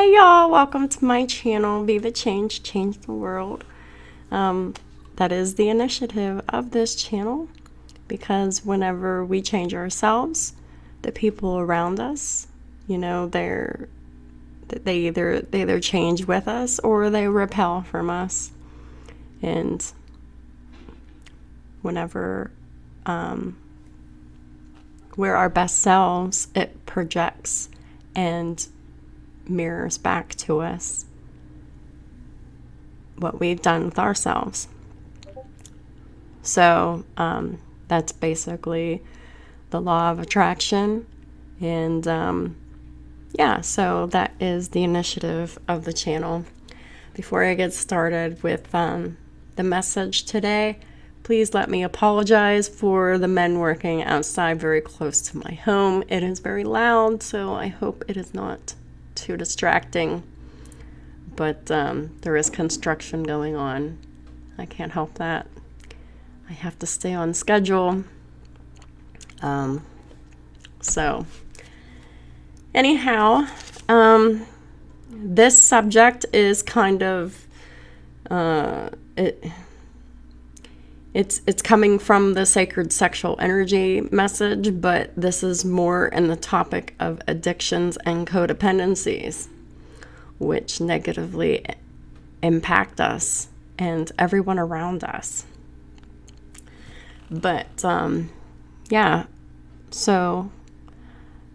Hey y'all, welcome to my channel, Be the Change, Change the World. That is the initiative of this channel, because whenever we change ourselves, the people around us, they either change with us or they repel from us. And whenever we're our best selves, it projects and mirrors back to us what we've done with ourselves. So that's basically the law of attraction. And so that is the initiative of the channel. Before I get started with the message today, please let me apologize for the men working outside very close to my home. It is very loud, so I hope it is not too distracting, but there is construction going on. I can't help that. I have to stay on schedule. So anyhow, this subject is kind of it's coming from the sacred sexual energy message, but this is more in the topic of addictions and codependencies, which negatively impact us and everyone around us. But so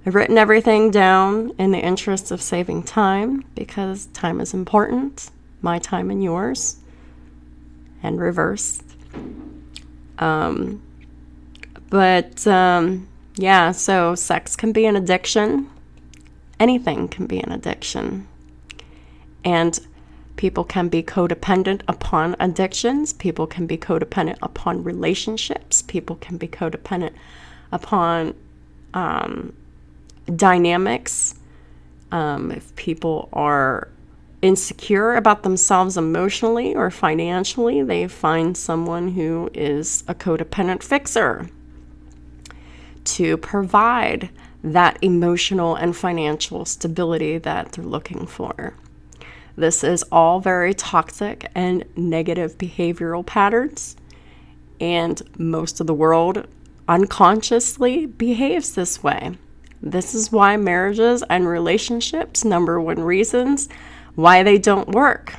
I've written everything down in the interest of saving time, because time is important, my time and yours, and reversed. So sex can be an addiction. Anything can be an addiction. And people can be codependent upon addictions. People can be codependent upon relationships. People can be codependent upon dynamics. If people are insecure about themselves emotionally or financially, they find someone who is a codependent fixer to provide that emotional and financial stability that they're looking for. This is all very toxic and negative behavioral patterns, and most of the world unconsciously behaves this way. This is why marriages and relationships, number one reasons why they don't work,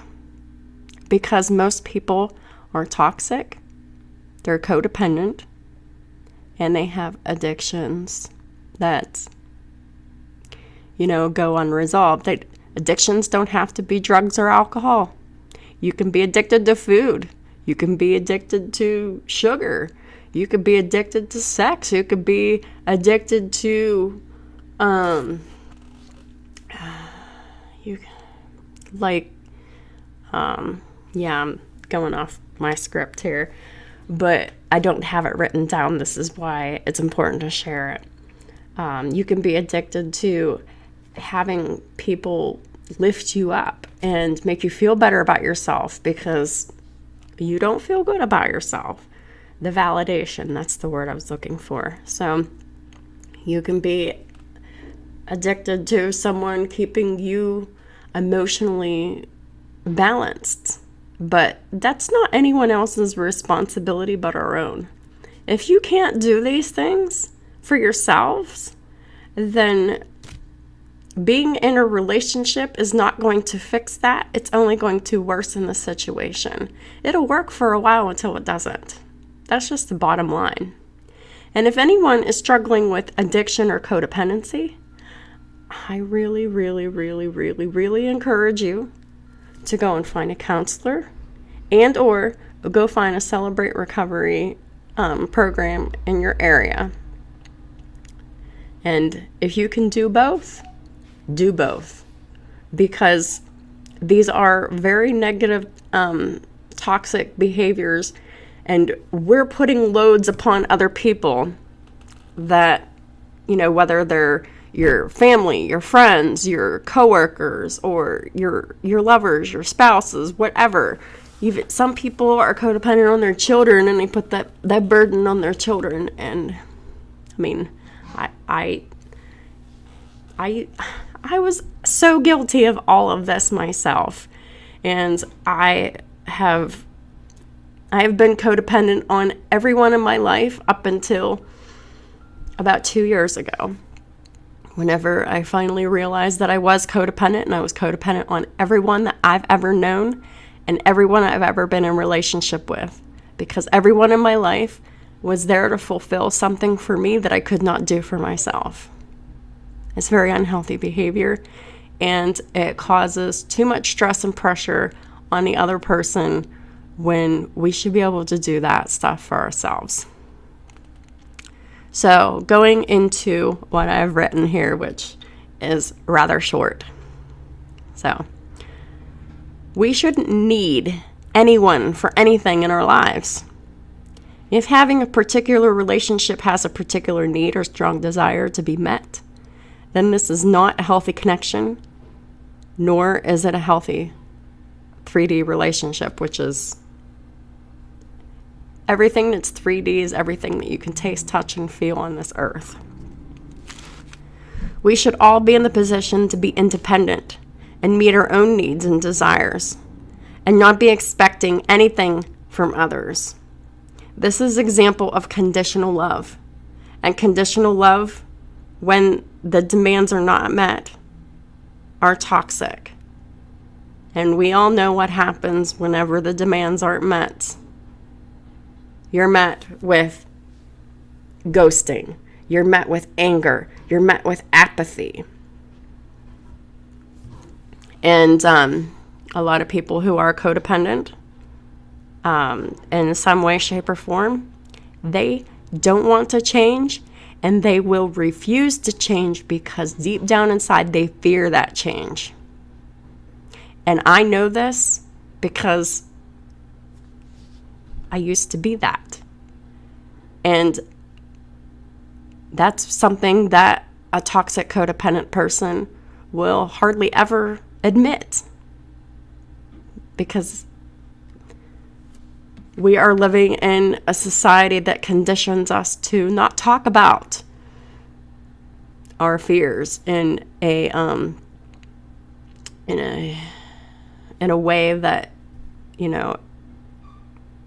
because most people are toxic, they're codependent, and they have addictions that, go unresolved. Addictions don't have to be drugs or alcohol. You can be addicted to food. You can be addicted to sugar. You could be addicted to sex. You could be addicted to, I'm going off my script here, but I don't have it written down. This is why it's important to share it. You can be addicted to having people lift you up and make you feel better about yourself because you don't feel good about yourself. The validation, that's the word I was looking for. So you can be addicted to someone keeping you emotionally balanced, but that's not anyone else's responsibility but our own. If you can't do these things for yourselves, then being in a relationship is not going to fix that. It's only going to worsen the situation. It'll work for a while until it doesn't. That's just the bottom line. And if anyone is struggling with addiction or codependency, I really, really, really, really, really encourage you to go and find a counselor and or go find a Celebrate Recovery program in your area. And if you can do both, because these are very negative, toxic behaviors, and we're putting loads upon other people that, whether they're your family, your friends, your coworkers, or your lovers, your spouses, whatever. Some people are codependent on their children, and they put that burden on their children. And I I was so guilty of all of this myself. And I have been codependent on everyone in my life up until about 2 years ago. Whenever I finally realized that I was codependent, and I was codependent on everyone that I've ever known and everyone I've ever been in relationship with, because everyone in my life was there to fulfill something for me that I could not do for myself. It's very unhealthy behavior, and it causes too much stress and pressure on the other person when we should be able to do that stuff for ourselves. So going into what I've written here, which is rather short. So we shouldn't need anyone for anything in our lives. If having a particular relationship has a particular need or strong desire to be met, then this is not a healthy connection, nor is it a healthy 3D relationship, which is everything that's 3D is everything that you can taste, touch, and feel on this earth. We should all be in the position to be independent and meet our own needs and desires, and not be expecting anything from others. This is an example of conditional love. And conditional love, when the demands are not met, are toxic. And we all know what happens whenever the demands aren't met. You're met with ghosting. You're met with anger. You're met with apathy. And a lot of people who are codependent, in some way, shape, or form, they don't want to change, and they will refuse to change because deep down inside they fear that change. And I know this because I used to be that. And that's something that a toxic codependent person will hardly ever admit, because we are living in a society that conditions us to not talk about our fears in a way that,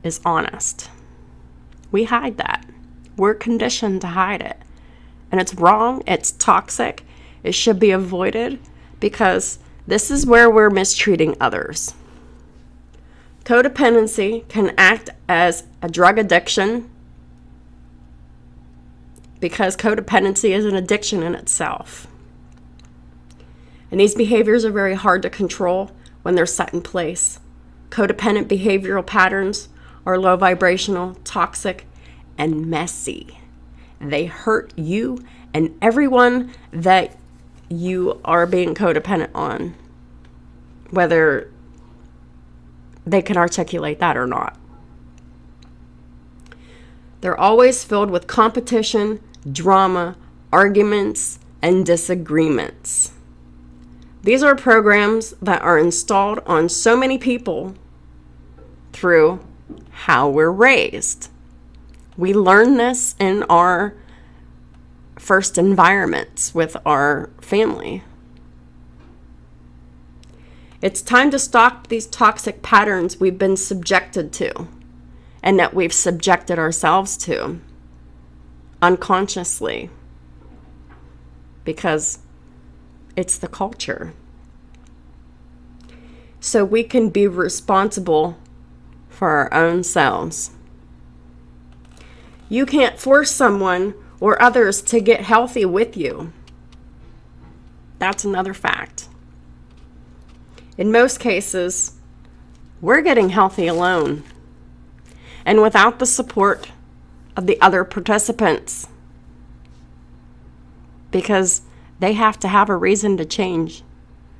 is honest. We hide that. We're conditioned to hide it. And it's wrong. It's toxic. It should be avoided, because this is where we're mistreating others. Codependency can act as a drug addiction, because codependency is an addiction in itself. And these behaviors are very hard to control when they're set in place. Codependent behavioral patterns are low vibrational, toxic, and messy. They hurt you and everyone that you are being codependent on, whether they can articulate that or not. They're always filled with competition, drama, arguments, and disagreements. These are programs that are installed on so many people through how we're raised. We learn this in our first environments with our family. It's time to stop these toxic patterns we've been subjected to, and that we've subjected ourselves to unconsciously, because it's the culture. So we can be responsible for our own selves. You can't force someone or others to get healthy with you. That's another fact. In most cases, we're getting healthy alone, and without the support of the other participants, because they have to have a reason to change.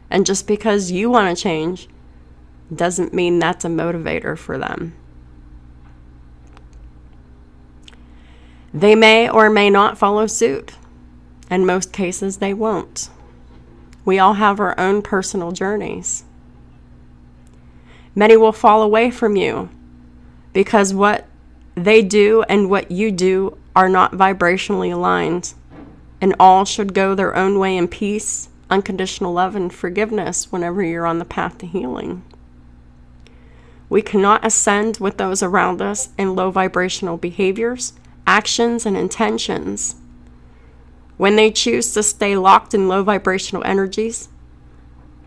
And just because you want to change doesn't mean that's a motivator for them. They may or may not follow suit. In most cases, they won't. We all have our own personal journeys. Many will fall away from you because what they do and what you do are not vibrationally aligned, and all should go their own way in peace, unconditional love and forgiveness whenever you're on the path to healing. We cannot ascend with those around us in low vibrational behaviors, actions, and intentions. When they choose to stay locked in low vibrational energies,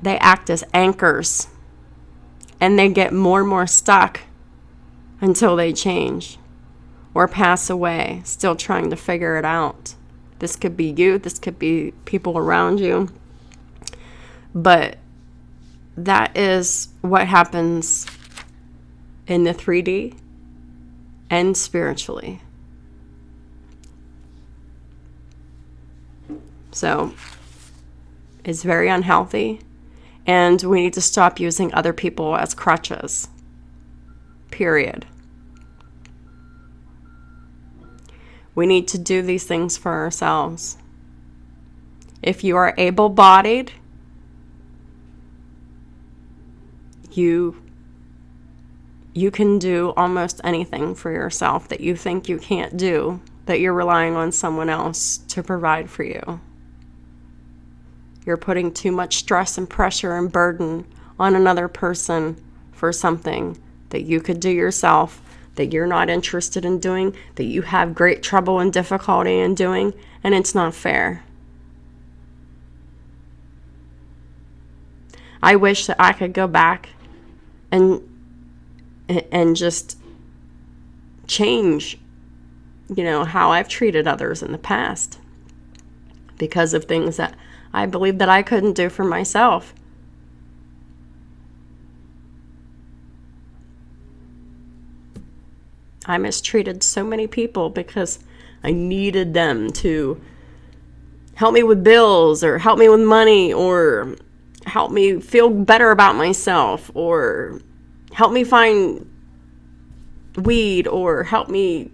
they act as anchors, and they get more and more stuck until they change or pass away, still trying to figure it out. This could be you, this could be people around you, but that is what happens in the 3D and spiritually. So it's very unhealthy, and we need to stop using other people as crutches. Period. We need to do these things for ourselves. If you are able-bodied, you can do almost anything for yourself that you think you can't do, that you're relying on someone else to provide for you. You're putting too much stress and pressure and burden on another person for something that you could do yourself, that you're not interested in doing, that you have great trouble and difficulty in doing, and it's not fair. I wish that I could go back and just change, how I've treated others in the past because of things that I believe that I couldn't do for myself. I mistreated so many people because I needed them to help me with bills or help me with money or help me feel better about myself or help me find weed or help me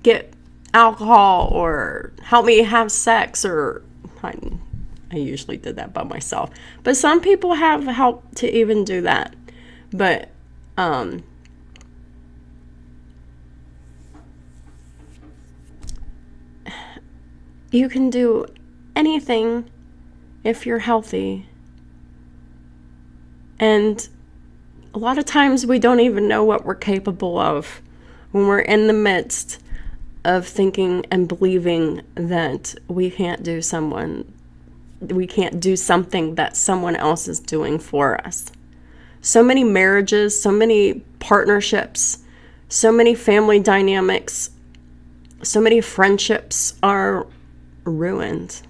get alcohol or help me have sex, or I usually did that by myself. But some people have help to even do that. But you can do anything if you're healthy. And a lot of times we don't even know what we're capable of when we're in the midst of thinking and believing that we can't do something that someone else is doing for us. So many marriages, so many partnerships, so many family dynamics, so many friendships are ruined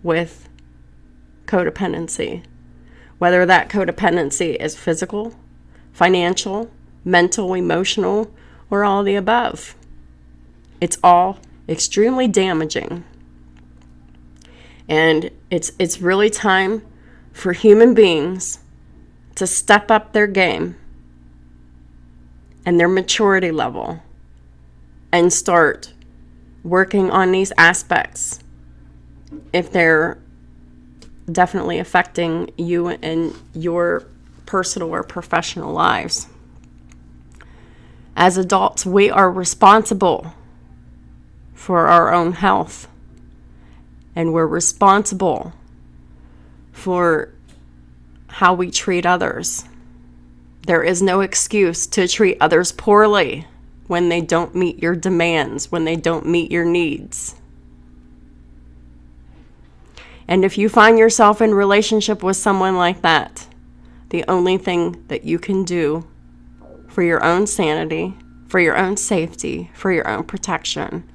with codependency. Whether that codependency is physical, financial, mental, emotional, or all of the above. It's all extremely damaging. And it's really time for human beings to step up their game and their maturity level and start working on these aspects if they're definitely affecting you and your personal or professional lives. As adults, we are responsible for our own health, and we're responsible for how we treat others. There is no excuse to treat others poorly when they don't meet your demands, when they don't meet your needs. And if you find yourself in relationship with someone like that, the only thing that you can do for your own sanity, for your own safety, for your own protection,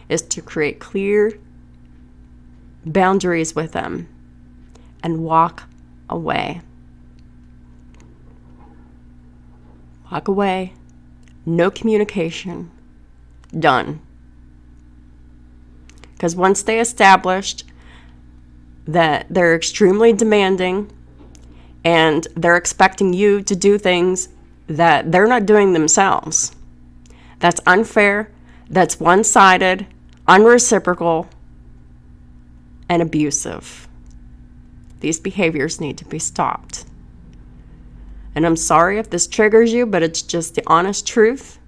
is to create clear boundaries with them and walk away. Walk away. No communication. Done. Because once they established that they're extremely demanding and they're expecting you to do things that they're not doing themselves, that's unfair, that's one-sided, unreciprocal, and abusive. These behaviors need to be stopped. And I'm sorry if this triggers you, but it's just the honest truth.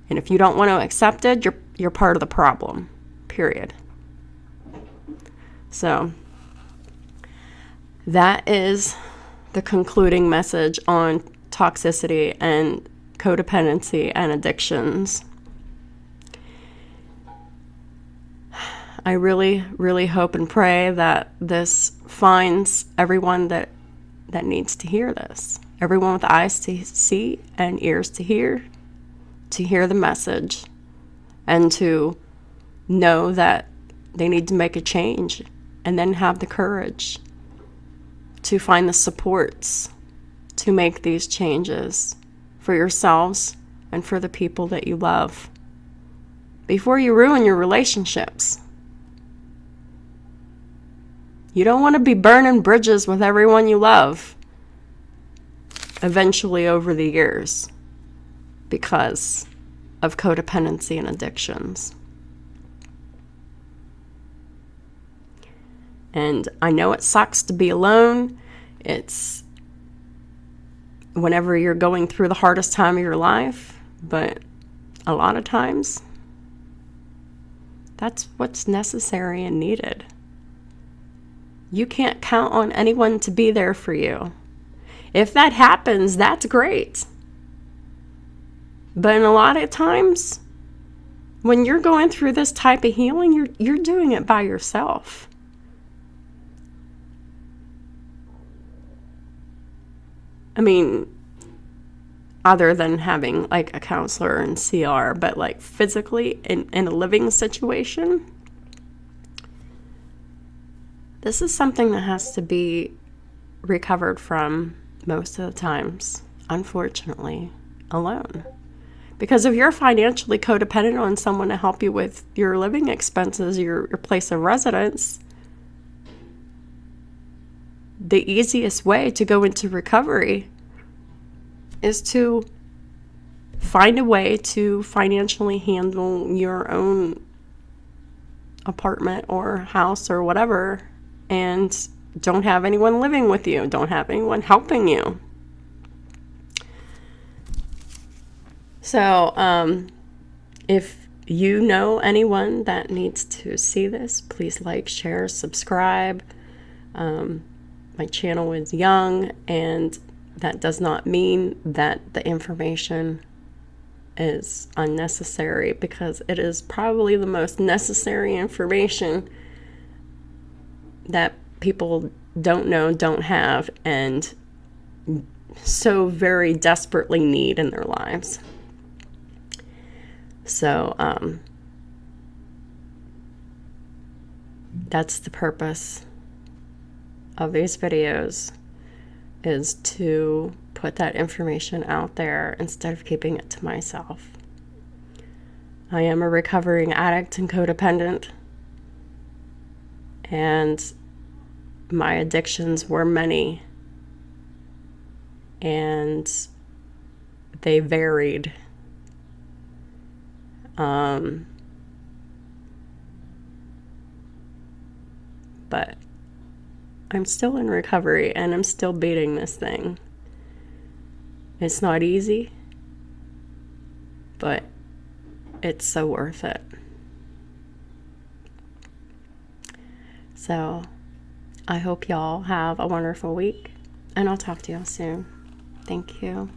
And if you don't want to accept it, you're part of the problem. Period. So that is the concluding message on toxicity and codependency and addictions. I really, really hope and pray that this finds everyone that needs to hear this. Everyone with eyes to see and ears to hear the message, and to know that they need to make a change, and then have the courage to find the supports to make these changes for yourselves and for the people that you love before you ruin your relationships. You don't want to be burning bridges with everyone you love eventually over the years because of codependency and addictions. And I know it sucks to be alone. It's whenever you're going through the hardest time of your life, but a lot of times that's what's necessary and needed. You can't count on anyone to be there for you. If that happens, that's great. But in a lot of times, when you're going through this type of healing, you're doing it by yourself. I mean, other than having like a counselor and CR, but like physically in a living situation, this is something that has to be recovered from most of the times, unfortunately, alone. Because if you're financially codependent on someone to help you with your living expenses, your place of residence, the easiest way to go into recovery is to find a way to financially handle your own apartment or house or whatever, and don't have anyone living with you, don't have anyone helping you. So, if you know anyone that needs to see this, please like, share, subscribe. My channel is young, and that does not mean that the information is unnecessary, because it is probably the most necessary information that people don't know, don't have, and so very desperately need in their lives. So, that's the purpose of these videos, is to put that information out there instead of keeping it to myself. I am a recovering addict and codependent, and my addictions were many, and they varied. But I'm still in recovery, and I'm still beating this thing. It's not easy, but it's so worth it. So I hope y'all have a wonderful week, and I'll talk to y'all soon. Thank you.